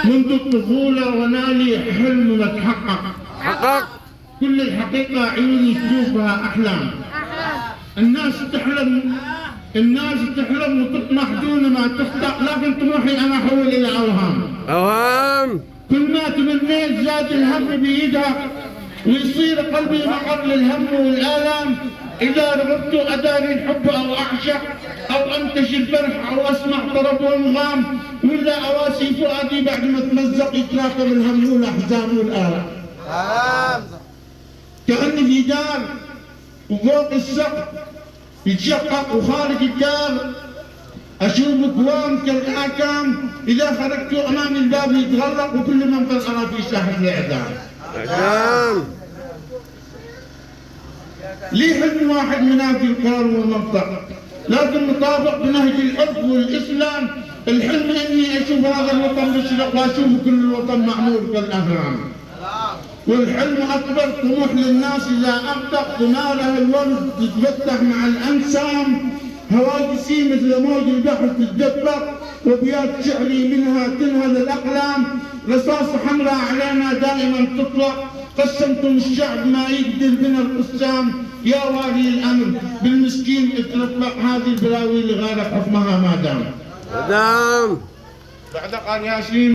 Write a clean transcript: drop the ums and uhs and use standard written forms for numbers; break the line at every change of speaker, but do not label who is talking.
منذ الطفولة وأنا لي حلم متحقق. كل الحقيقة عيوني تشوفها أحلام. الناس تحلم وتطمح دون ما تخطأ، لكن طموحي أنا أحول إلى أوهام. كل ما تمنيت زاد الهم بإيدها، ويصير قلبي مقر للهم والآلام. إذا رغبت أداري الحب أو أعشق، أو أنتشي الفرح أو أسمع طرب وأنغام، ولا أواسي فؤادي بعد ما تمزق يتراكم الهم والأحزان والآلام. كأني في دار وفوق السقف يتشقق، وخارج الدار أشوف أكوام كالآكام. إذا خرجت أمام الباب يتغلق، وكل منفذ أرى في ساحة الإعدام. لي حلم واحد منافي القرار والمنطق، لكن مطابق بنهج العرف والإسلام. الحلم إني أشوف هذا الوطن مشرق، وأشوف كل الوطن معمور كالأهرام. والحلم أكبر طموح للناس، إذا أبدق ثماره الورد تتفتح مع الأنسام. هواجسي مثل موج البحر تتدفق، وابيات شعري منها تنهل الأقلام. رصاص حمراء علينا دائما تطلق، قسمتم الشعب ما يقدر بنا القسام. يا والي الأمر بالمسكين اترفق، هذه البلاوي اللي غالب حكمها ما دام. بعد قال ياسين.